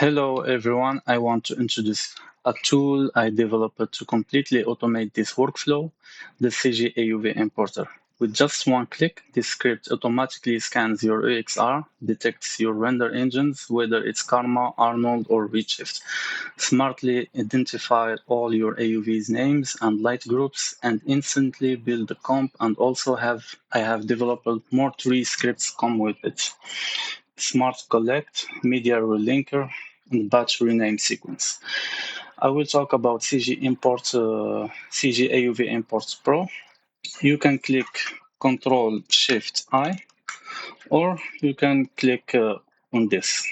Hello everyone, I want to introduce a tool I developed to completely automate this workflow, the CGAOVImporter. With just one click, this script automatically scans your EXR, detects your render engines, whether it's Karma, Arnold, or Redshift, smartly identify all your AOVs names and light groups, and instantly build the comp. And also I have developed more 3 scripts come with it. Smart Collect, MediaRelinker, and batch rename sequence. I will talk about CGAOVimport Pro. You can click Ctrl-Shift-I, or you can click on this.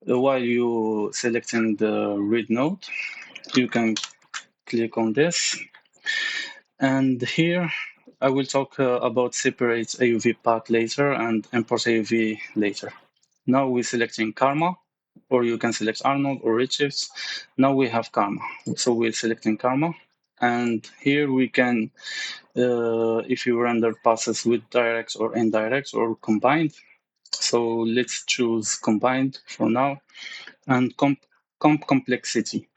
While you selecting the read node, you can click on this. And here I will talk about separate AOV path later and import AOV later. Now we're selecting Karma, or you can select Arnold or Redshift. Now we have Karma. So we're selecting Karma. And here we can, if you render passes with direct or indirect or combined. So let's choose combined for now. And comp complexity.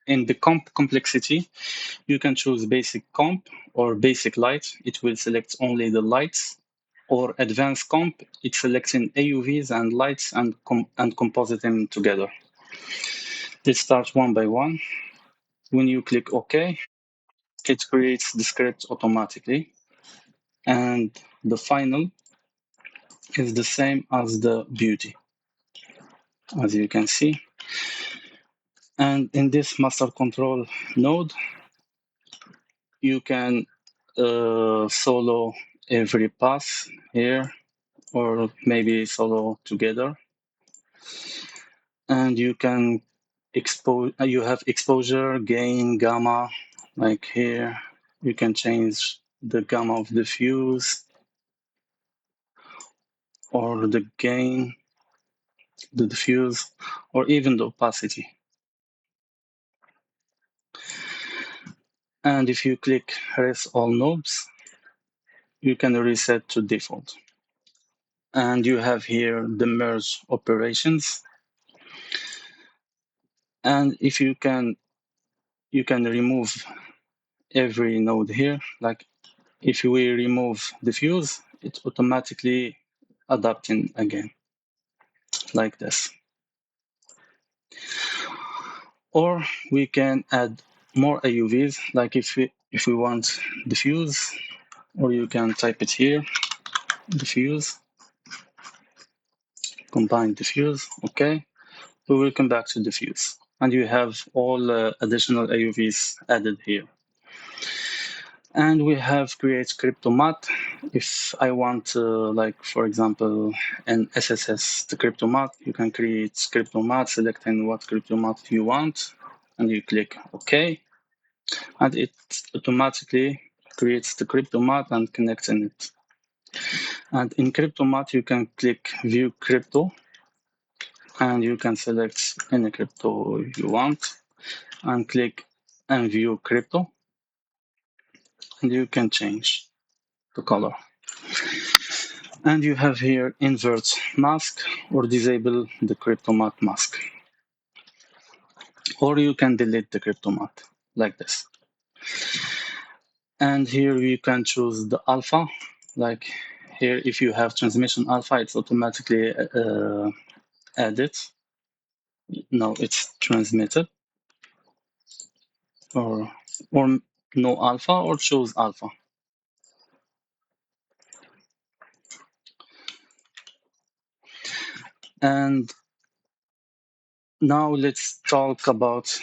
In the comp complexity, you can choose basic comp or basic light. It will select only the lights. Or advanced comp, it selects in AOVs and lights and composite them together. Let's start one by one. When you click OK, it creates the script automatically. And the final is the same as the beauty, as you can see. And in this master control node, you can solo every pass here, or maybe solo together. And you can you have exposure, gain, gamma, like here. You can change the gamma of the fuse or the gain, the diffuse, or even the opacity. And if you click Erase all knobs, you can reset to default. And you have here the merge operations. And if you can remove every node here. Like if we remove the fuse, it's automatically adapting again, like this. Or we can add more AOVs, like if we want diffuse, or you can type it here, diffuse, combine diffuse, okay. We will come back to diffuse, and you have all additional AOVs added here. And we have create Cryptomatte. If I want, like for example, an SSS to Cryptomatte, you can create Cryptomatte, selecting what Cryptomatte you want, and you click OK. And it automatically creates the Cryptomatte and connects in it. And in Cryptomatte, you can click View Crypto, and you can select any crypto you want, and click and View Crypto, and you can change the color. And you have here invert mask or disable the Cryptomatte mask. Or you can delete the Cryptomatte like this. And here you can choose the alpha. Like here, if you have transmission alpha, it's automatically added. No, it's transmitted. Or no alpha, or choose alpha. And now let's talk about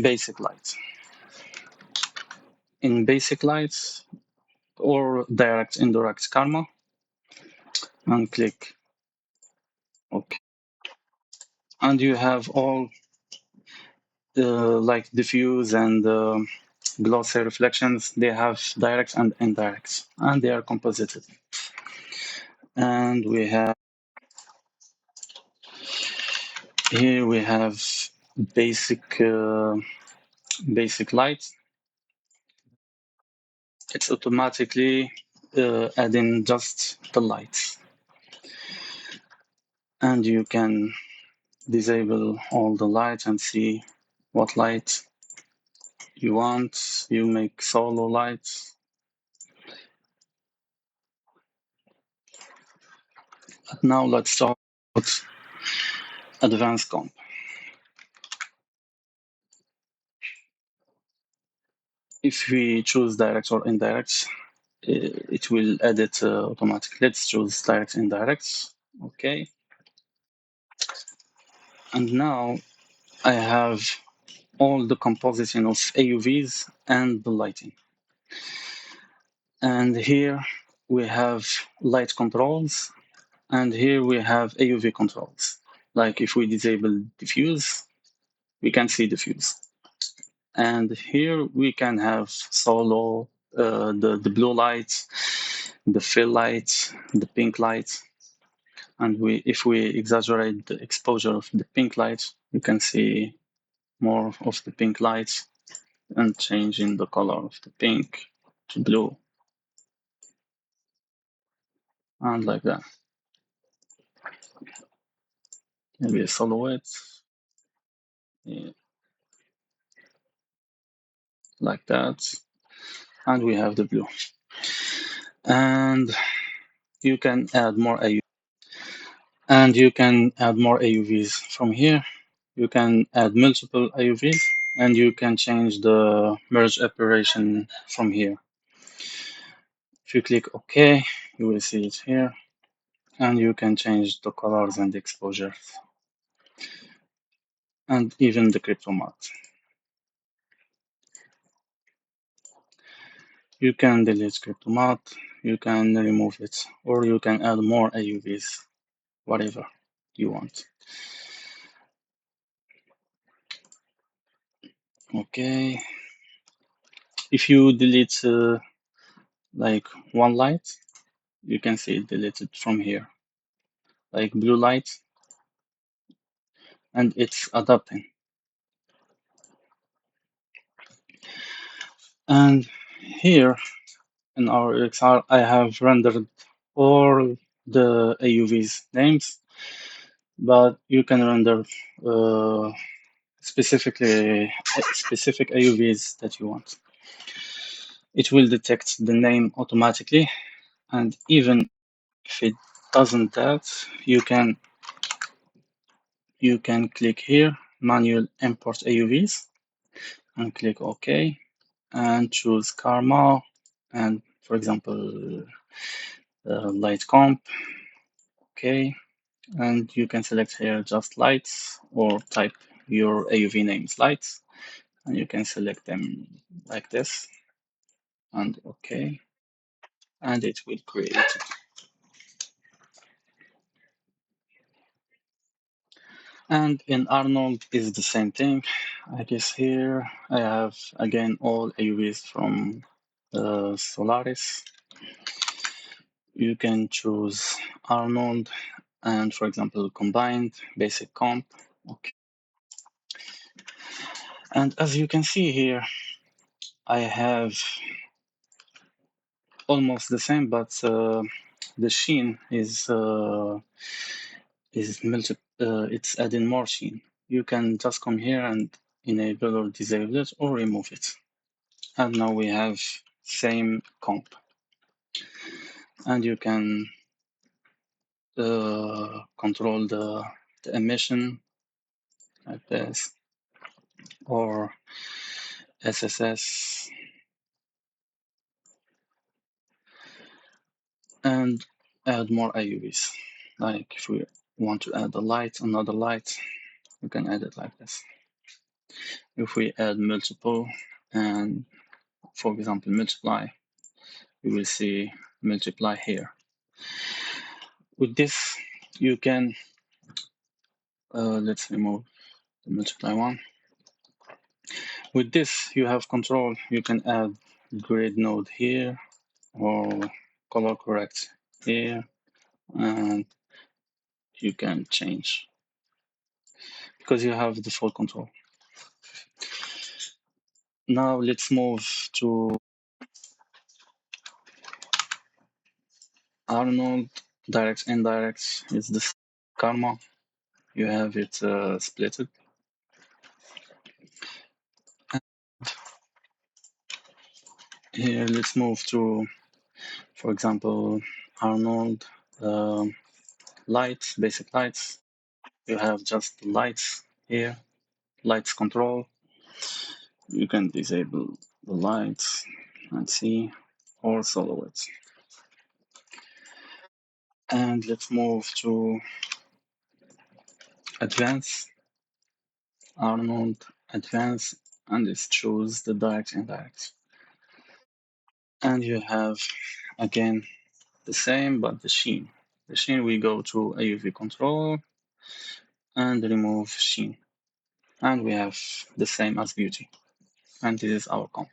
basic lights. In basic lights or direct indirect karma, and click OK. And you have all like diffuse and glossy reflections. They have direct and indirect, and they are composited. And we have here we have basic light. It's automatically adding just the lights. And you can disable all the lights and see what light you want. You make solo lights. Now let's talk about advanced comp. If we choose direct or indirect, it will edit automatically. Let's choose direct indirects. Okay. And now I have all the compositing of AOVs and the lighting. And here we have light controls, and here we have AOV controls. Like if we disable diffuse, we can see diffuse. And here we can have solo, the blue light, the fill light, the pink light. And if we exaggerate the exposure of the pink light, you can see more of the pink lights and changing the color of the pink to blue. And like that. Maybe a silhouette. Yeah, like that. And we have the blue. And you can add more AUVs. And you can add more AUVs from here. You can add multiple AUVs, and you can change the merge operation from here. If you click OK, you will see it here. And you can change the colors and the exposures. And even the Cryptomatte. You can delete Cryptomatte, you can remove it, or you can add more AUVs, whatever you want. Okay. If you delete like one light, you can see it deleted from here, like blue light, and it's adapting. And here in our XR, I have rendered all the AUVs names, but you can render specific AUVs that you want. It will detect the name automatically, and even if it doesn't that, you can click here, manual import AUVs, and click OK, and choose Karma, and for example, light comp, OK, and you can select here just lights or type your AUV names lights, and you can select them like this, and OK, and it will create it. And in Arnold is the same thing. I guess here I have again all AUVs from Solaris. You can choose Arnold and, for example, combined basic comp. Okay. And as you can see here, I have almost the same, but the sheen is it's adding more sheen. You can just come here and enable or disable it or remove it. And now we have same comp. And you can control the emission like this, or SSS, and add more AUVs. Like if we want to add a light, another light, we can add it like this. If we add multiple and, for example, multiply, you will see multiply here. With this, you can, let's remove the multiply one. With this, you have control. You can add grid node here or color correct here, and you can change because you have the full control. Now let's move to Arnold. Direct, indirect is the same. Karma, you have it splitted. Here, let's move to, for example, Arnold lights, basic lights. You have just lights here, lights control. You can disable the lights and see, or silhouettes. And let's move to advanced, Arnold, advanced, and let's choose the direct indirect. And you have, again, the same, but the sheen. The sheen, we go to AOV control and remove sheen. And we have the same as beauty. And this is our comp.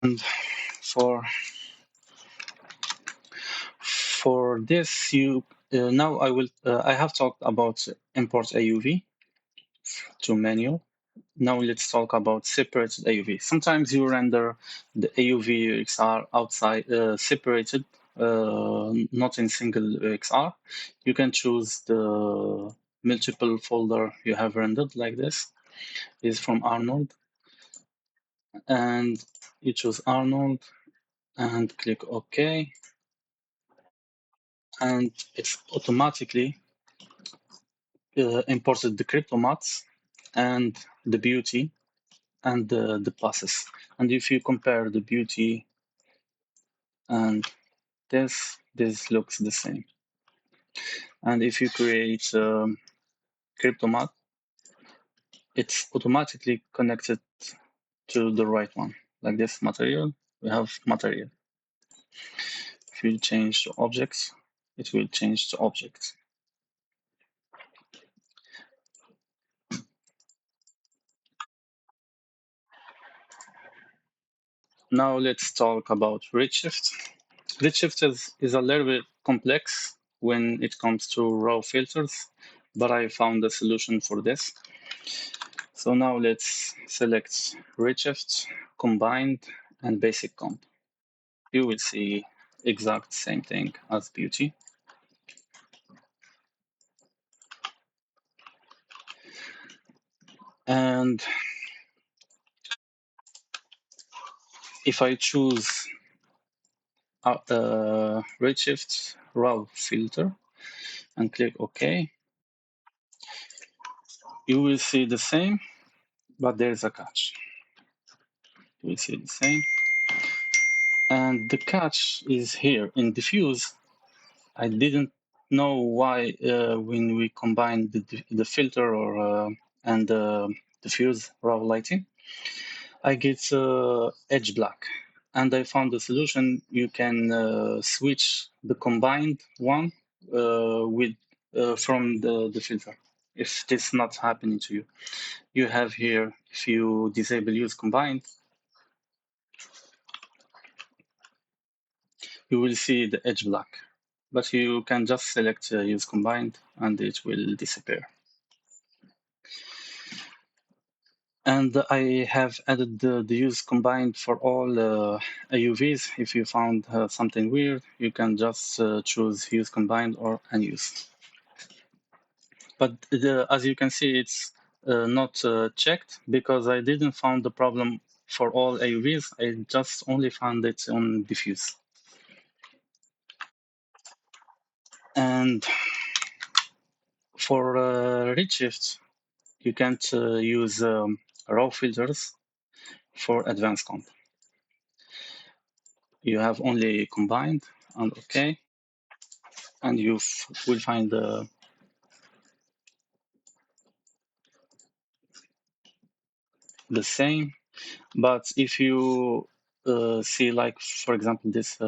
And for this, you now I have talked about import AOV to menu. Now let's talk about separated AOV. Sometimes you render the AOV XR outside separated, not in single XR. You can choose the multiple folder you have rendered like this. Is from Arnold, and you choose Arnold and click OK, and it's automatically imported the Cryptomatte and the beauty and the classes. And if you compare the beauty and this looks the same. And if you create Cryptomatte, it's automatically connected to the right one. Like this material, we have material. If you change to objects, it will change to objects. Now let's talk about Redshift. Redshift is a little bit complex when it comes to raw filters, but I found a solution for this. So now let's select Redshift, combined, and basic comp. You will see exact same thing as beauty. And if I choose Redshift raw filter and click OK, you will see the same, but there's a catch. You will see the same. And the catch is here in diffuse. I didn't know why when we combine the filter or and diffuse raw lighting, I get edge black. And I found a solution. You can switch the combined one with from the filter. If this not happening to you, you have here, if you disable use combined, you will see the edge black, but you can just select use combined and it will disappear. And I have added the use combined for all AOVs. If you found something weird, you can just choose use combined or unused. But as you can see, it's not checked because I didn't find the problem for all AOVs. I just only found it on diffuse. And for Redshift, you can't use raw filters for advanced comp. You have only combined and OK, and you will find the same. But if you see, like for example, this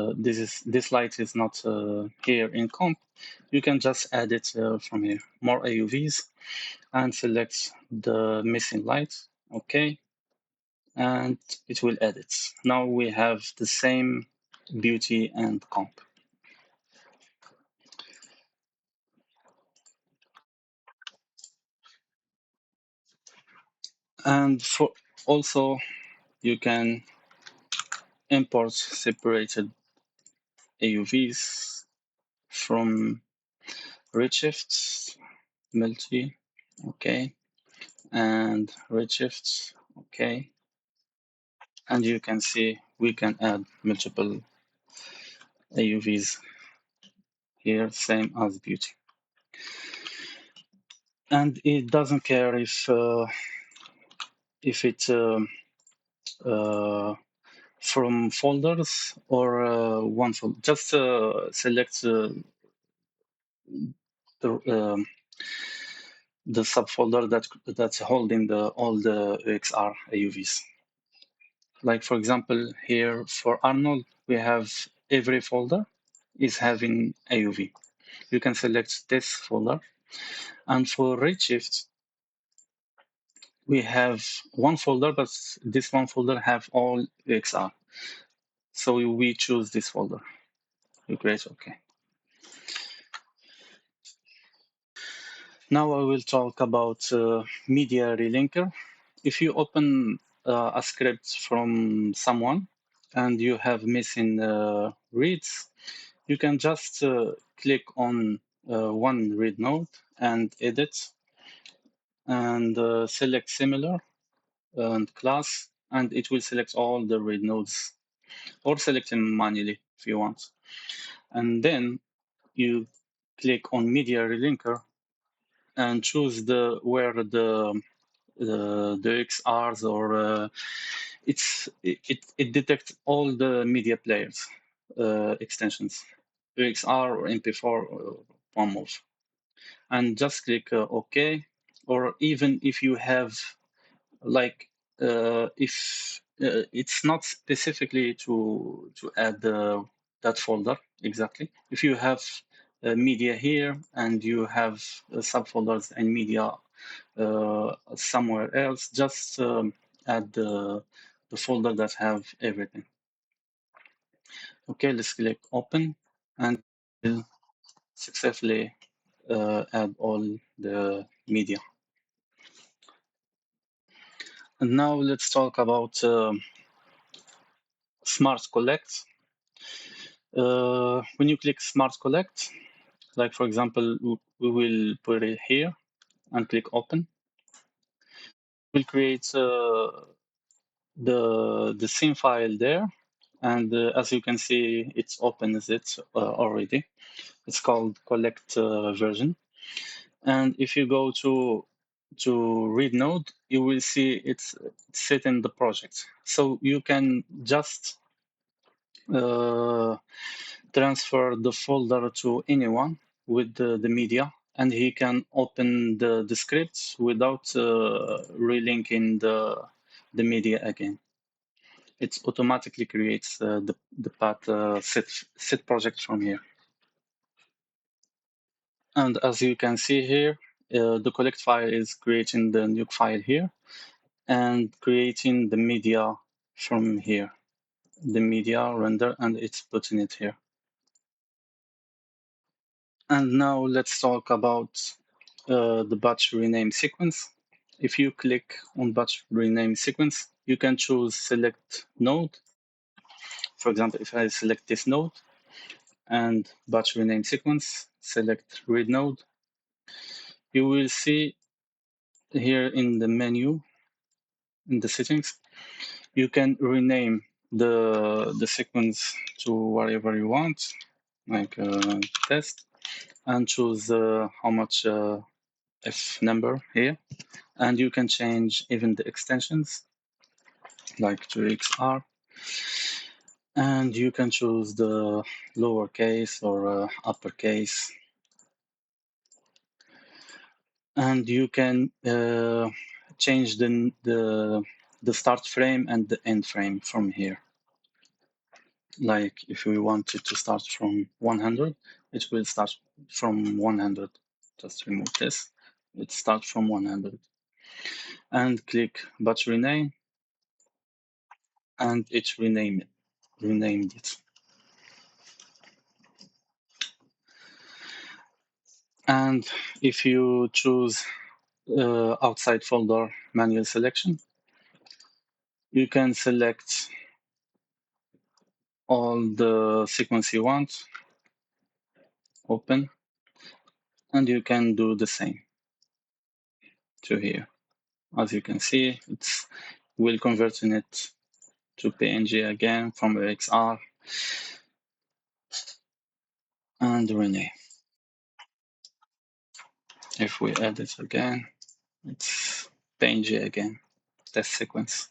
light is not here in comp, you can just add it from here. More AOVs and select the missing light. OK, and it will edit. Now we have the same beauty and comp. And for also, you can import separated AOVs from Redshift, multi, okay, and Redshift, okay. And you can see we can add multiple AOVs here, same as beauty. And it doesn't care if it's from folders or one folder. Just select the subfolder that's holding all the XR AOVs. Like for example, here for Arnold, we have every folder is having AOV. You can select this folder. And for Redshift, we have one folder, but this one folder have all XR. So we choose this folder. We create OK. Now I will talk about MediaRelinker. If you open a script from someone and you have missing reads, you can just click on one read node and edit and select similar and class, and it will select all the read nodes, or select them manually if you want. And then you click on MediaRelinker and choose where the XRs or it detects all the media players extensions, XR or MP4 or POMOV, and just click OK. Or even if you have like if it's not specifically to add that folder exactly. If you have media here and you have subfolders and media somewhere else, just add the folder that have everything. Okay, let's click open and we'll successfully add all the media. And now let's talk about Smart Collect. When you click Smart Collect, like for example, we will put it here and click open. We'll create the scene file there. And as you can see, it's open as it already. It's called collect version. And if you go to read node, you will see it's set in the project. So you can just transfer the folder to anyone with the media, and he can open the scripts without relinking the media again. It automatically creates the path set project from here. And as you can see here, the collect file is creating the Nuke file here and creating the media from here, the media render, and it's putting it here. And now let's talk about the batch rename sequence. If you click on batch rename sequence, you can choose select node. For example, if I select this node and batch rename sequence, select read node, you will see here in the menu, in the settings, you can rename the sequence to whatever you want, like test, and choose how much F number here. And you can change even the extensions, like to XR. And you can choose the lowercase or uppercase. And you can change the start frame and the end frame from here. Like if we wanted to start from 100, it will start from 100. Just remove this. It starts from 100. And click batch rename, and it renamed it. And if you choose outside folder manual selection, you can select all the sequence you want open, and you can do the same to here. As you can see, it's will converting it to PNG again from XR and rename. If we add it again, it's PNG again, test sequence.